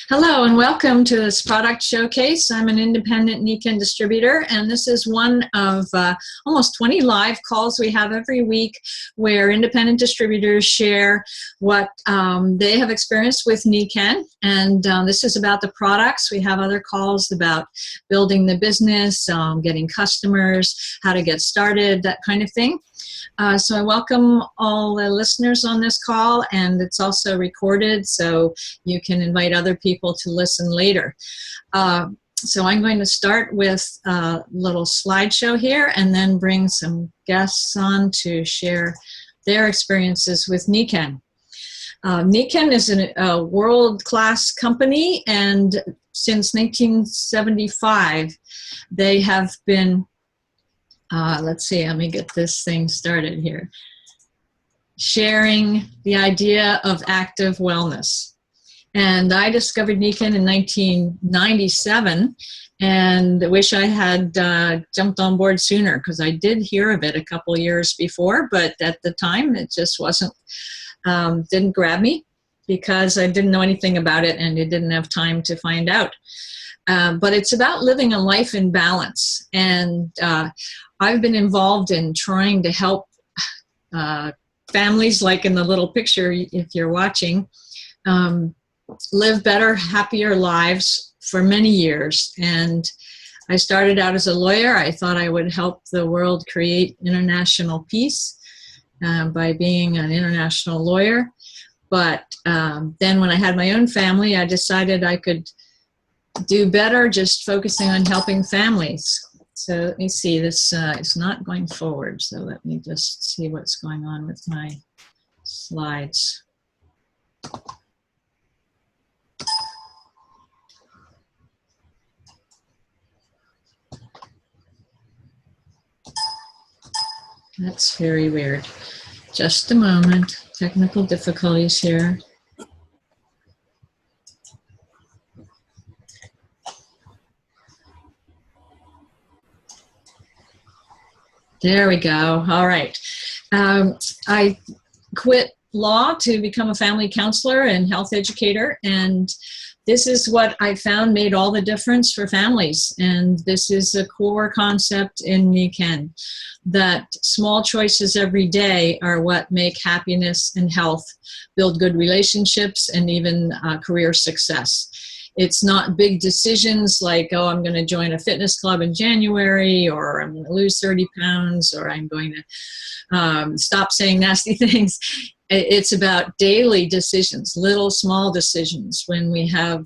Hello and welcome to this product showcase. I'm an independent Nikken distributor, and this is one of almost 20 live calls we have every week where independent distributors share what they have experienced with Nikken. And this is about the products. We have other calls about building the business, getting customers, how to get started, that kind of thing. So I welcome all the listeners on this call, and it's also recorded so you can invite other people to listen later. So I'm going to start with a little slideshow here and then bring some guests on to share their experiences with Nikken. Nikken is a world-class company, and since 1975 they have been let's see, let me get this thing started here. Sharing the idea of active wellness. And I discovered Nikken in 1997 and wish I had jumped on board sooner, because I did hear of it a couple years before, but at the time it just wasn't, didn't grab me because I didn't know anything about it and it didn't have time to find out. But it's about living a life in balance. And I've been involved in trying to help families, like in the little picture, if you're watching, live better, happier lives for many years. And I started out as a lawyer. I thought I would help the world create international peace by being an international lawyer. But then when I had my own family, I decided I could do better just focusing on helping families. So let me see, this is not going forward, so let me just see what's going on with my slides. That's very weird. Just a moment, technical difficulties here. There we go. All right. I quit law to become a family counselor and health educator, and this is what I found made all the difference for families. And this is a core concept in Nikken, that small choices every day are what make happiness and health, build good relationships, and even career success. It's not big decisions like, oh, I'm going to join a fitness club in January, or I'm going to lose 30 pounds, or I'm going to stop saying nasty things. It's about daily decisions, little small decisions. When we have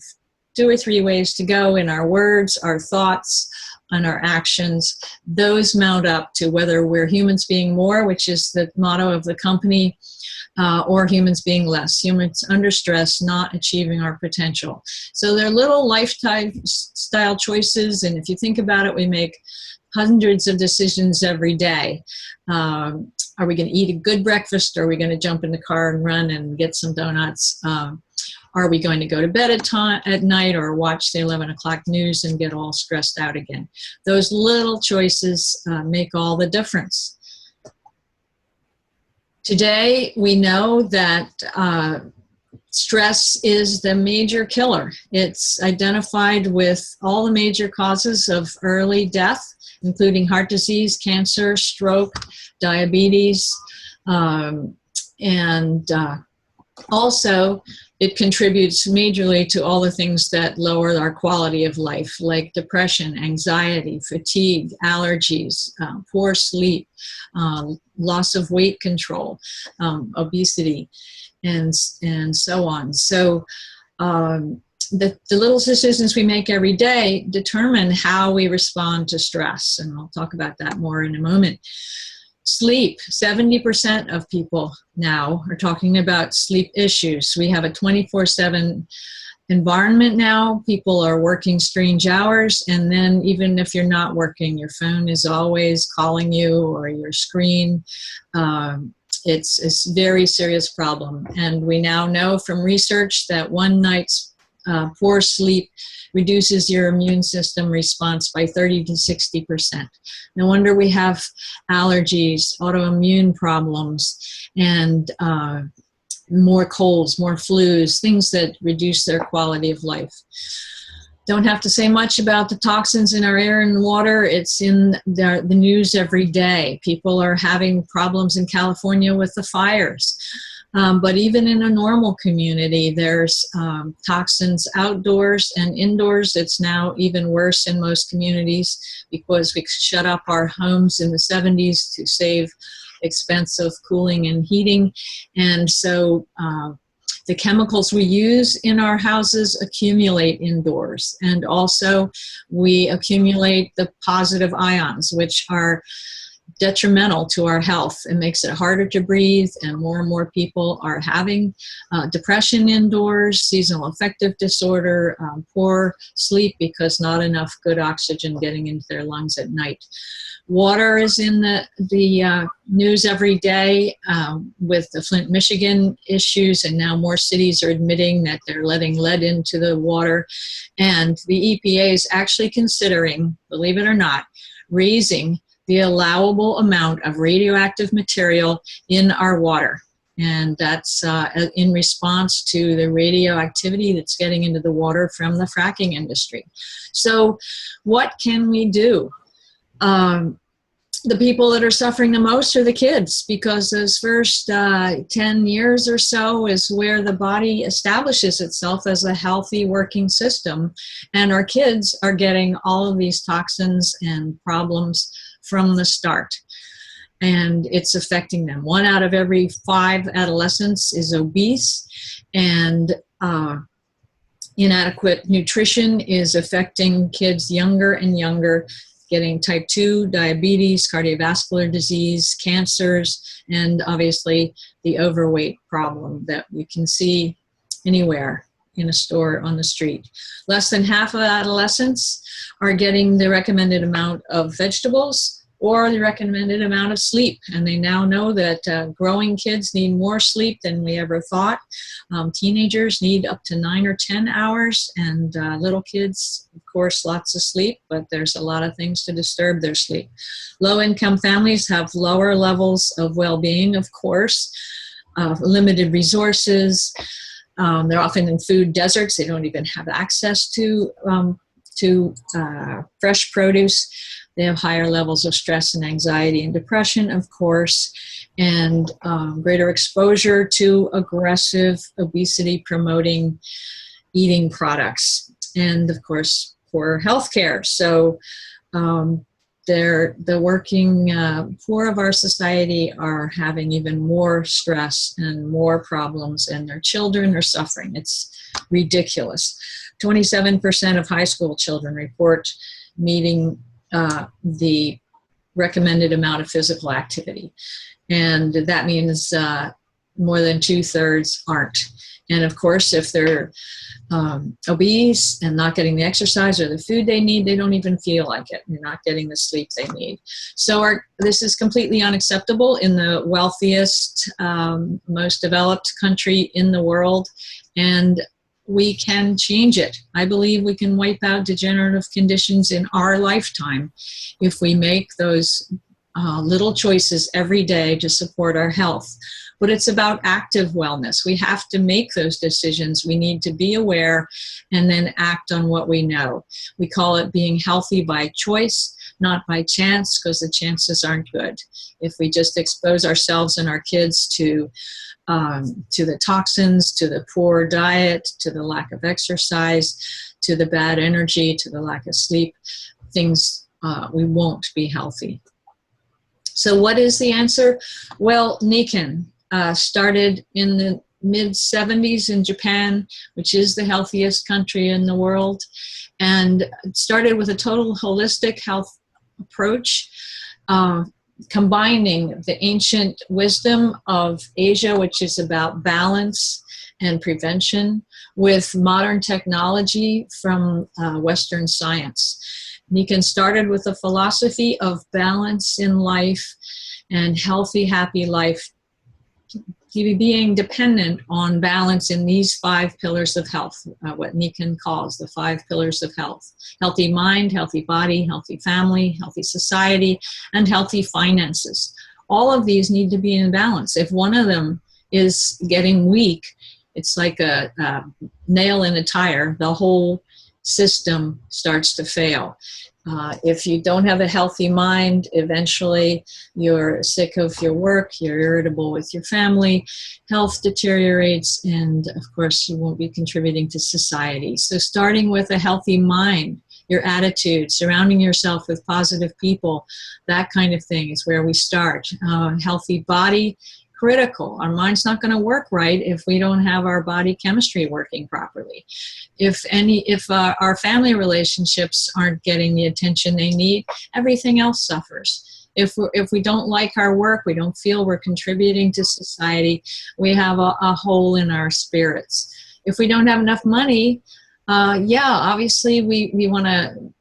2 or 3 ways to go in our words, our thoughts, and our actions, those mount up to whether we're humans being more, which is the motto of the company, or humans being less, humans under stress, not achieving our potential. So they're little lifestyle choices, and if you think about it, we make hundreds of decisions every day. Are we going to eat a good breakfast, or are we going to jump in the car and run and get some donuts? Are we going to go to bed at night, or watch the 11 o'clock news and get all stressed out again? Those little choices make all the difference. Today, we know that stress is the major killer. It's identified with all the major causes of early death, including heart disease, cancer, stroke, diabetes, and also it contributes majorly to all the things that lower our quality of life, like depression, anxiety, fatigue, allergies, poor sleep, loss of weight control, obesity, and so on. So the little decisions we make every day determine how we respond to stress, and I'll talk about that more in a moment. Sleep, 70% of people now are talking about sleep issues. We have a 24/7 environment now. People are working strange hours, and then even if you're not working, your phone is always calling you, or your screen. It's a very serious problem. And we now know from research that one night's poor sleep reduces your immune system response by 30 to 60%. No wonder we have allergies, autoimmune problems, and more colds, more flus, things that reduce their quality of life. Don't have to say much about the toxins in our air and water. It's in the news every day. People are having problems in California with the fires. But even in a normal community, there's toxins outdoors and indoors. It's now even worse in most communities because we shut up our homes in the 70s to save expensive cooling and heating. And so the chemicals we use in our houses accumulate indoors. And also we accumulate the positive ions, which are detrimental to our health. It makes it harder to breathe, and more people are having depression indoors, seasonal affective disorder, poor sleep because not enough good oxygen getting into their lungs at night. Water is in the news every day with the Flint, Michigan issues, and now more cities are admitting that they're letting lead into the water. And the EPA is actually considering, believe it or not, raising the allowable amount of radioactive material in our water. And that's in response to the radioactivity that's getting into the water from the fracking industry. So what can we do? The people that are suffering the most are the kids, because those first 10 years or so is where the body establishes itself as a healthy working system. And our kids are getting all of these toxins and problems from the start. And it's affecting them. 1 out of every 5 adolescents is obese, and inadequate nutrition is affecting kids younger and younger, getting type 2 diabetes, cardiovascular disease, cancers, and obviously the overweight problem that we can see anywhere in a store, on the street. Less than half of adolescents are getting the recommended amount of vegetables or the recommended amount of sleep. And they now know that growing kids need more sleep than we ever thought. Teenagers need up to 9 or 10 hours, and little kids, of course, lots of sleep, but there's a lot of things to disturb their sleep. Low-income families have lower levels of well-being, of course, limited resources. They're often in food deserts. They don't even have access to fresh produce. They have higher levels of stress and anxiety and depression, of course, and greater exposure to aggressive, obesity-promoting eating products. And, of course, poor health care. So the working poor of our society are having even more stress and more problems, and their children are suffering. It's ridiculous. 27% of high school children report meeting the recommended amount of physical activity. And that means more than 2/3 aren't. And of course, if they're obese and not getting the exercise or the food they need, they don't even feel like it. They're not getting the sleep they need. So this is completely unacceptable in the wealthiest, most developed country in the world. And we can change it. I believe we can wipe out degenerative conditions in our lifetime if we make those little choices every day to support our health. But it's about active wellness. We have to make those decisions. We need to be aware and then act on what we know. We call it being healthy by choice, not by chance, because the chances aren't good. If we just expose ourselves and our kids to the toxins, to the poor diet, to the lack of exercise, to the bad energy, to the lack of sleep, we won't be healthy. So what is the answer? Well, Nikken started in the mid-70s in Japan, which is the healthiest country in the world, and it started with a total holistic health approach, combining the ancient wisdom of Asia, which is about balance and prevention, with modern technology from Western science. Nikken started with a philosophy of balance in life and healthy, happy life, being dependent on balance in these 5 pillars of health, what Nikken calls the 5 pillars of health: healthy mind, healthy body, healthy family, healthy society, and healthy finances. All of these need to be in balance. If one of them is getting weak, it's like a nail in a tire. The whole system starts to fail. If you don't have a healthy mind, eventually you're sick of your work, you're irritable with your family, health deteriorates, and of course you won't be contributing to society. So starting with a healthy mind, your attitude, surrounding yourself with positive people, that kind of thing is where we start. Healthy body, critical. Our mind's not going to work right if we don't have our body chemistry working properly. If our family relationships aren't getting the attention they need, everything else suffers. If we don't like our work, we don't feel we're contributing to society, we have a hole in our spirits. If we don't have enough money, obviously we want to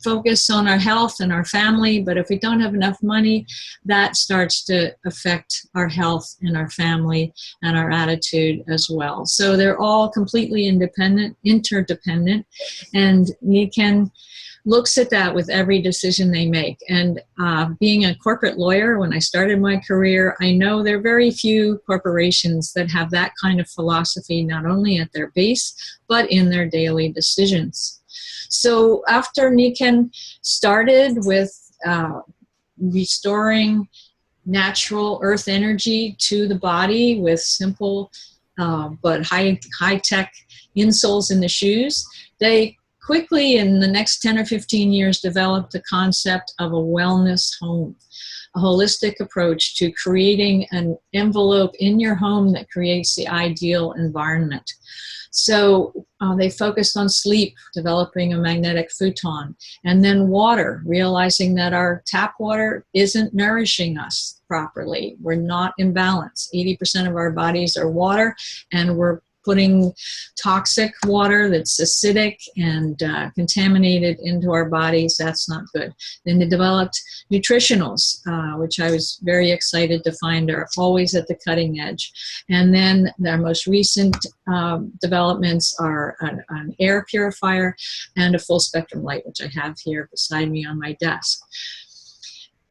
focus on our health and our family, but if we don't have enough money, that starts to affect our health and our family and our attitude as well. So they're all completely interdependent, and Nikken looks at that with every decision they make. And being a corporate lawyer, when I started my career, I know there are very few corporations that have that kind of philosophy, not only at their base, but in their daily decisions. So after Nikken started with restoring natural earth energy to the body with simple but high-tech insoles in the shoes, they quickly in the next 10 or 15 years developed the concept of a wellness home, a holistic approach to creating an envelope in your home that creates the ideal environment. So they focused on sleep, developing a magnetic futon, and then water, realizing that our tap water isn't nourishing us properly. We're not in balance. 80% of our bodies are water, and we're putting toxic water that's acidic and contaminated into our bodies. That's not good. Then they developed nutritionals, which I was very excited to find are always at the cutting edge. And then their most recent developments are an air purifier and a full spectrum light, which I have here beside me on my desk.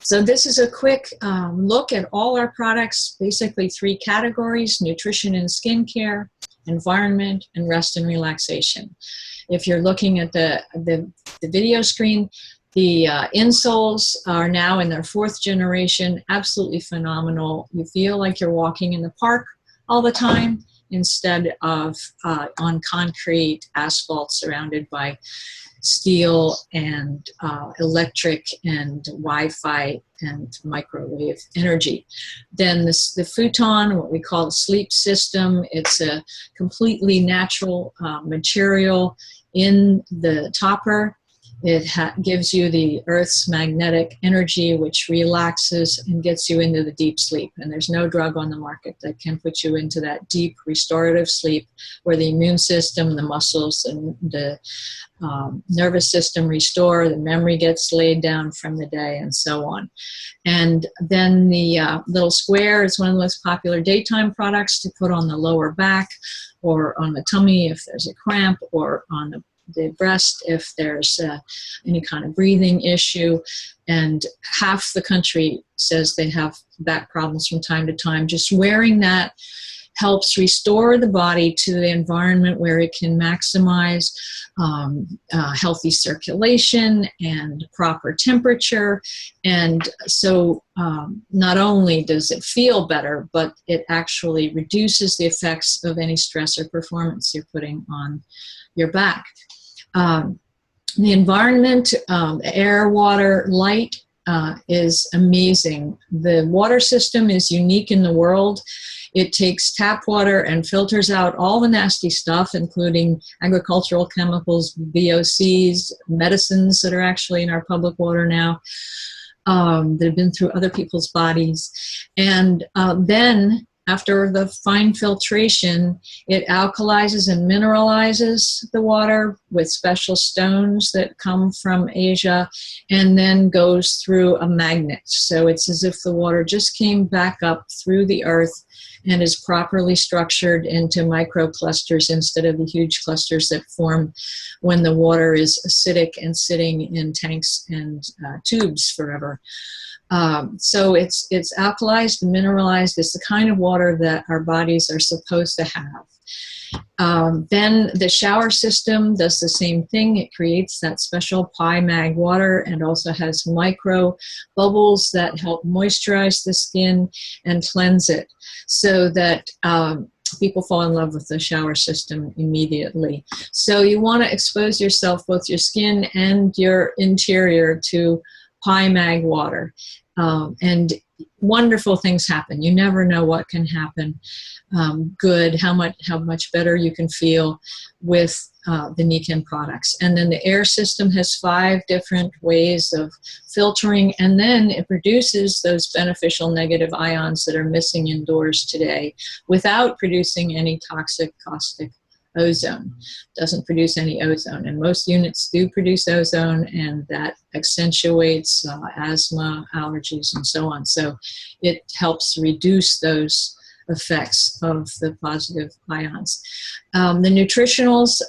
So this is a quick look at all our products, basically 3 categories: nutrition and skincare, environment, and rest and relaxation. If you're looking at the video screen, the insoles are now in their 4th generation, absolutely phenomenal. You feel like you're walking in the park all the time instead of on concrete asphalt surrounded by steel and electric and Wi-Fi and microwave energy. Then the futon, what we call the sleep system, it's a completely natural material in the topper. It gives you the Earth's magnetic energy, which relaxes and gets you into the deep sleep. And there's no drug on the market that can put you into that deep restorative sleep where the immune system, the muscles, and the nervous system restore, the memory gets laid down from the day, and so on. And then the little square is one of the most popular daytime products to put on the lower back or on the tummy if there's a cramp, or on the breast if there's any kind of breathing issue. And half the country says they have back problems from time to time. Just wearing that helps restore the body to the environment where it can maximize healthy circulation and proper temperature. And so not only does it feel better, but it actually reduces the effects of any stress or performance you're putting on your back. The environment, air, water, light is amazing. The water system is unique in the world. It takes tap water and filters out all the nasty stuff, including agricultural chemicals, VOCs, medicines that are actually in our public water now, that have been through other people's bodies. And then after the fine filtration, it alkalizes and mineralizes the water with special stones that come from Asia, and then goes through a magnet. So it's as if the water just came back up through the earth, and is properly structured into microclusters instead of the huge clusters that form when the water is acidic and sitting in tanks and tubes forever. So it's alkalized, mineralized. It's the kind of water that our bodies are supposed to have. Then the shower system does the same thing. It creates that special pi mag water and also has micro bubbles that help moisturize the skin and cleanse it, so that people fall in love with the shower system immediately. So you want to expose yourself, both your skin and your interior, to pi mag water. And wonderful things happen. You never know what can happen. Good, how much better you can feel with the Nikken products. And then the air system has 5 different ways of filtering, and then it produces those beneficial negative ions that are missing indoors today without producing any toxic caustic ozone. Doesn't produce any ozone, and most units do produce ozone, and that accentuates asthma, allergies, and so on. So it helps reduce those effects of the positive ions. The nutritionals,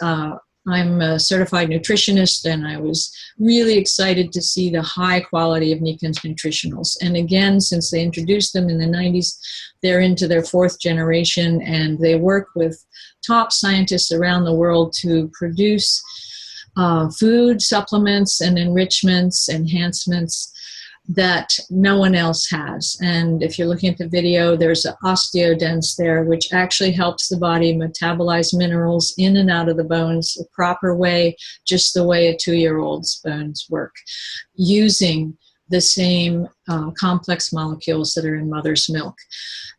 I'm a certified nutritionist, and I was really excited to see the high quality of Nikken's nutritionals. And again, since they introduced them in the 90s, they're into their 4th generation, and they work with top scientists around the world to produce food supplements and enrichments, enhancements that no one else has. And if you're looking at the video, there's an osteodense there, which actually helps the body metabolize minerals in and out of the bones the proper way, just the way a 2-year-old's bones work, using the same complex molecules that are in mother's milk.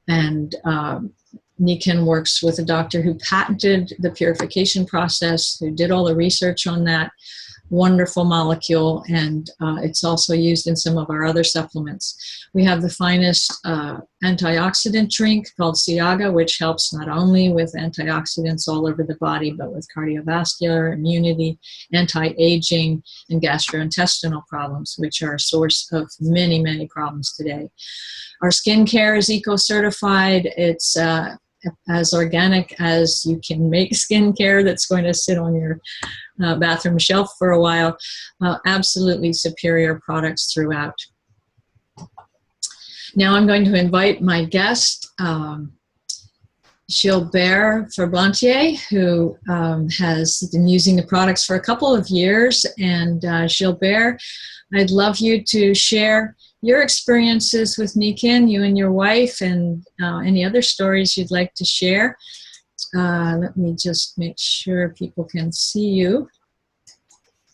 And Nikken works with a doctor who patented the purification process, who did all the research on that wonderful molecule, and it's also used in some of our other supplements. We have the finest antioxidant drink called Siaga, which helps not only with antioxidants all over the body, but with cardiovascular, immunity, anti-aging, and gastrointestinal problems, which are a source of many, many problems today. Our skincare is eco-certified. It's as organic as you can make skincare that's going to sit on your bathroom shelf for a while. Absolutely superior products throughout. Now I'm going to invite my guest, Gilbert Ferblantier, who has been using the products for a couple of years. And Gilbert, I'd love you to share your experiences with Nikken, you and your wife, and any other stories you'd like to share. Let me just make sure people can see you.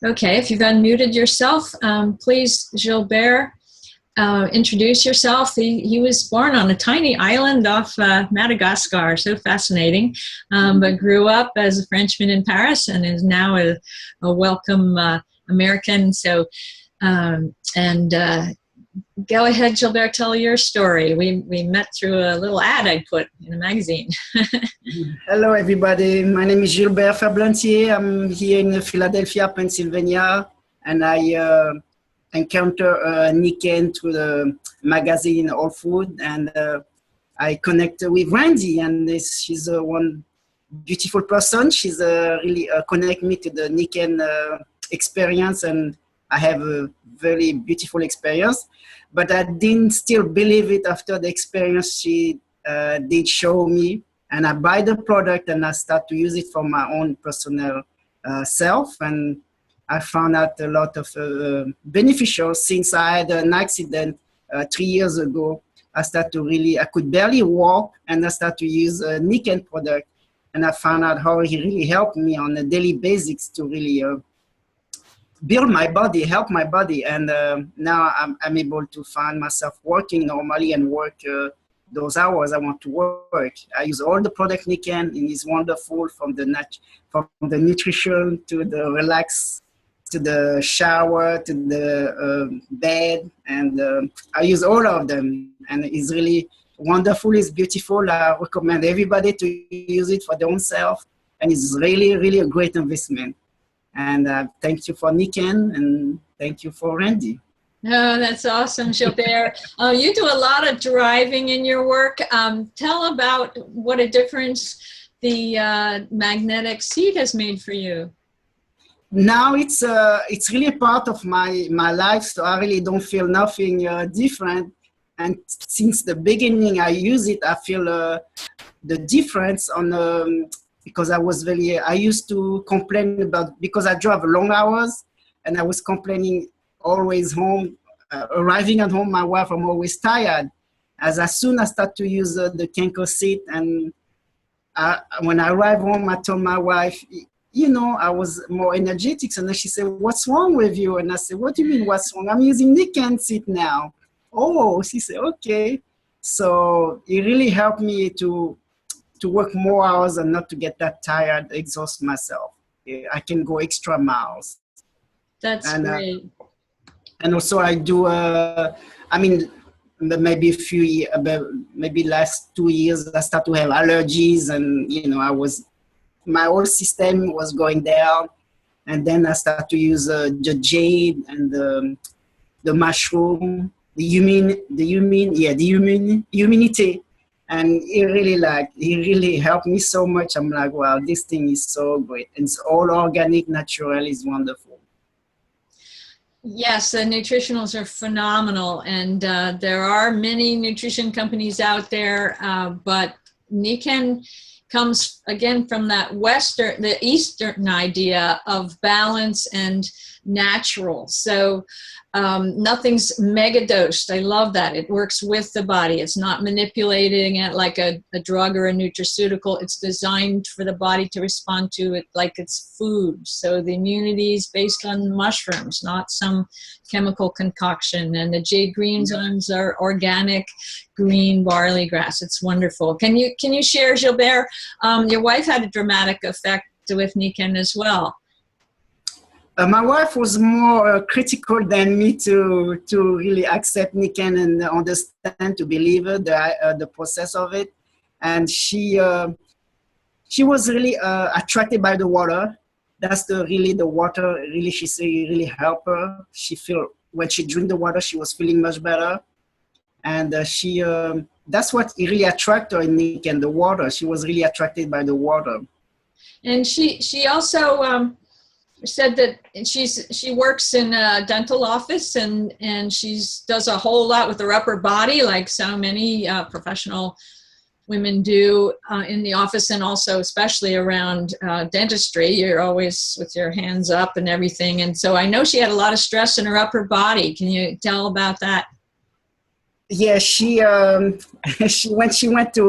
Okay, if you've unmuted yourself, please, Gilbert, introduce yourself. He was born on a tiny island off Madagascar, so fascinating, but grew up as a Frenchman in Paris and is now a welcome American. So, go ahead, Gilbert, tell your story. We met through a little ad I put in a magazine. Hello, everybody. My name is Gilbert Ferblantier. I'm here in Philadelphia, Pennsylvania, and I encounter Nikken through the magazine All Food, and I connected with Randy, and she's one beautiful person. She's really connect me to the Nikken experience, and I have a very beautiful experience. But I didn't still believe it after the experience she did show me. And I buy the product and I start to use it for my own personal self. And I found out a lot of beneficial since I had an accident 3 years ago. I could barely walk, and I started to use a Nikken product. And I found out how he really helped me on a daily basis to really build my body, help my body, and now I'm able to find myself working normally and work those hours I want to work. I use all the product Nikken, and it's wonderful from the nutrition to the relax, to the shower, to the bed, and I use all of them, and it's really wonderful. It's beautiful. I recommend everybody to use it for their own self, and it's really, really a great investment. And thank you for Nikken, and thank you for Randy. Oh, that's awesome, Gilbert. You do a lot of driving in your work. Tell about what a difference the magnetic seat has made for you. Now it's really a part of my life, so I really don't feel nothing different. And since the beginning, I use it. I feel the difference on because I used to complain about because I drive long hours, and I was complaining always home, arriving at home, my wife, I'm always tired. As soon as I start to use the Kenko seat, and when I arrive home, I told my wife, you know, I was more energetic. And then she said, "What's wrong with you?" And I said, "What do you mean, what's wrong? I'm using Nikken seat now." Oh, she said, "Okay." So it really helped me to work more hours and not to get that tired, exhaust myself. Yeah, I can go extra miles. That's And great. and also I do. I mean, maybe a few years, maybe last 2 years, I start to have allergies, and you know, my whole system was going down. And then I start to use the jade and the mushroom, immunity. And it really helped me so much. I'm like, wow, this thing is so great. And it's all organic, natural, is wonderful. Yes, the nutritionals are phenomenal, and there are many nutrition companies out there, but Nikken comes again from that the Eastern idea of balance and natural. So nothing's mega dosed. I love that. It works with the body. It's not manipulating it like a drug or a nutraceutical. It's designed for the body to respond to it like it's food. So the immunity is based on mushrooms, not some chemical concoction. And the jade greens are organic green barley grass. It's wonderful. Can you share, Gilbert? Your wife had a dramatic effect with Nikken as well. My wife was more critical than me to really accept Nikken and understand, to believe it, the process of it. And she was really attracted by the water. That's the water really, she said, really helped her. She feel when she drink the water, she was feeling much better. And that's what really attracted her in Nikken, the water. She was really attracted by the water. And she also said that she works in a dental office, and she does a whole lot with her upper body, like so many professional women do in the office, and also especially around dentistry. You're always with your hands up and everything. And so I know she had a lot of stress in her upper body. Can you tell about that? Yeah, when she went to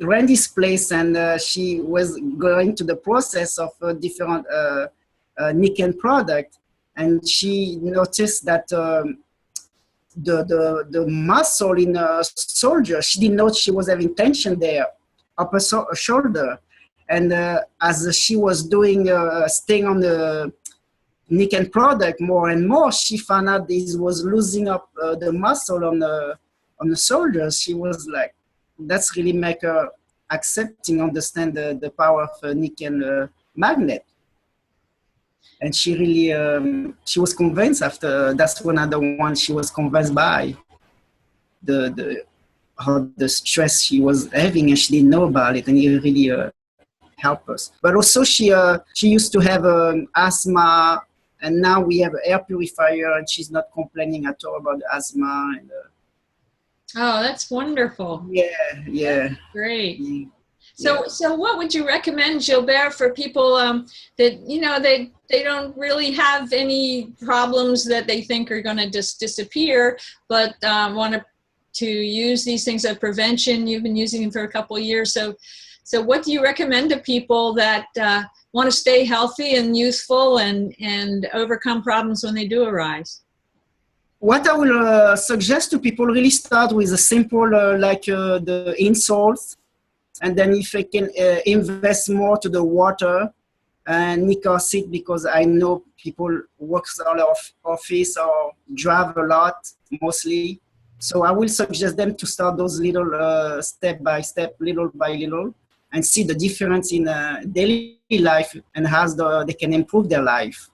Randy's place, and she was going to the process of different Nikken product, and she noticed that the muscle in a soldier, she didn't know she was having tension there, upper shoulder. And as she was doing staying on the Nikken product more and more, she found out this was losing up the muscle on the shoulders. She was like, that's really make her accepting, understand the power of Nikken magnet. And she really, she was convinced after. That's another one she was convinced by the stress she was having, and she didn't know about it, and it really helped us. But also she used to have asthma, and now we have an air purifier, and she's not complaining at all about the asthma. And, oh, that's wonderful. Yeah. That's great. So what would you recommend, Gilbert, for people that they don't really have any problems that they think are going to just disappear, but want to use these things as prevention? You've been using them for a couple of years. So what do you recommend to people that want to stay healthy and youthful and overcome problems when they do arise? What I will suggest to people, really start with a simple like the insoles. And then if I can invest more to the water and Nikken seat, because I know people work out of office or drive a lot mostly. So I will suggest them to start those little step by step, little by little, and see the difference in daily life and how they can improve their life.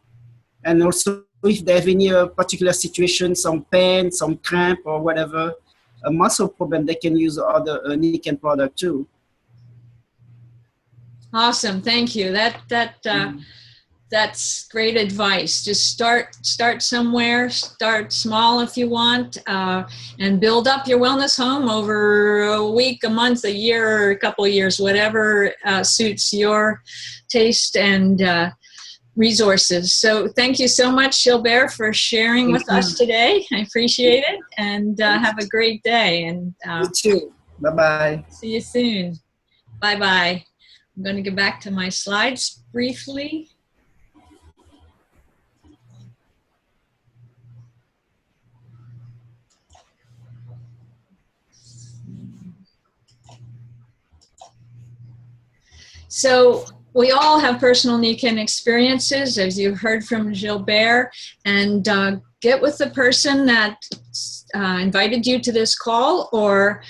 And also if they have any particular situation, some pain, some cramp or whatever, a muscle problem, they can use other Nikken product too. Awesome, thank you. That's great advice. Just start somewhere, start small if you want, and build up your wellness home over a week, a month, a year, or a couple of years, whatever suits your taste and resources. So thank you so much, Gilbert, for sharing with us today. I appreciate it, and have a great day. And you too. Bye-bye. See you soon. Bye-bye. I'm going to get back to my slides briefly. So we all have personal Nikken experiences, as you heard from Gilbert, and get with the person that invited you to this call or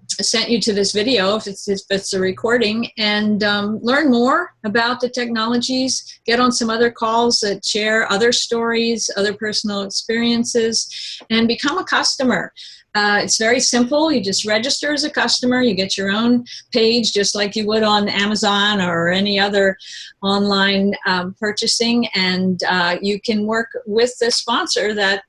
sent you to this video, if it's a recording, and learn more about the technologies. Get on some other calls that share other stories, other personal experiences, and become a customer. It's very simple. You just register as a customer. You get your own page, just like you would on Amazon or any other online purchasing, and you can work with the sponsor that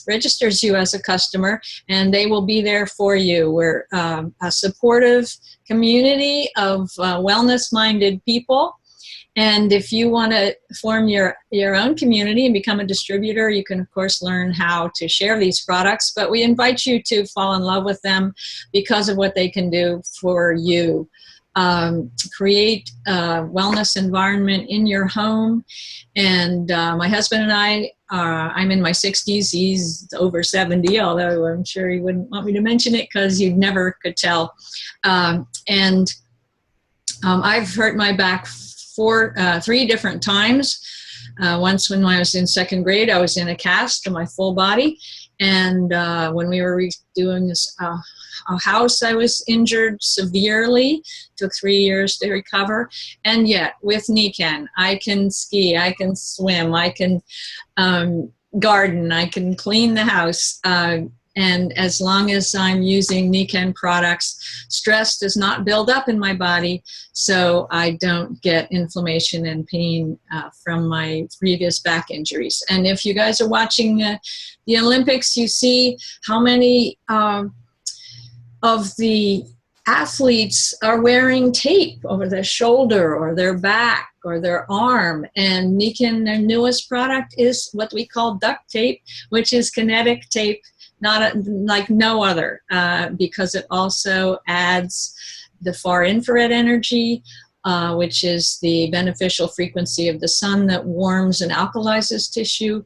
registers you as a customer, and they will be there for you. We're a supportive community of wellness-minded people. And if you want to form your own community and become a distributor, you can, of course, learn how to share these products. But we invite you to fall in love with them because of what they can do for you. Create a wellness environment in your home. And my husband and I, I'm in my 60s. He's over 70, although I'm sure he wouldn't want me to mention it because you never could tell. I've hurt my back 3 different times. Once when I was in 2nd grade, I was in a cast of my full body. And when we were redoing this a house, I was injured severely. Took 3 years to recover. And yet, with Nikken, I can ski, I can swim, I can garden, I can clean the house. And as long as I'm using Nikken products, stress does not build up in my body, so I don't get inflammation and pain from my previous back injuries. And if you guys are watching the Olympics, you see how many of the athletes are wearing tape over their shoulder or their back or their arm. And Nikken, their newest product, is what we call duct tape, which is kinetic tape, like no other, because it also adds the far infrared energy, which is the beneficial frequency of the sun that warms and alkalizes tissue,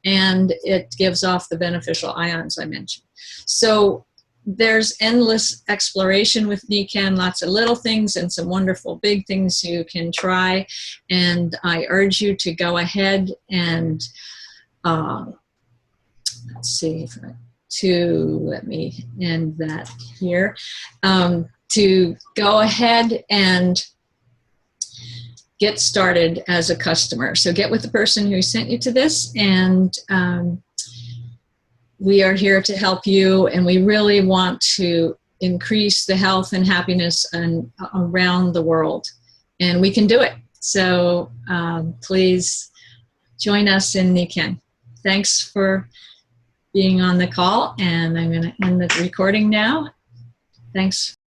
and it gives off the beneficial ions I mentioned. So there's endless exploration with Nikken, lots of little things and some wonderful big things you can try. And I urge you to go ahead and, let's see, let me end that here, to go ahead and get started as a customer. So get with the person who sent you to this, and we are here to help you, and we really want to increase the health and happiness around the world, and we can do it. So please join us in Nikken. Thanks for being on the call, and I'm going to end the recording now. Thanks.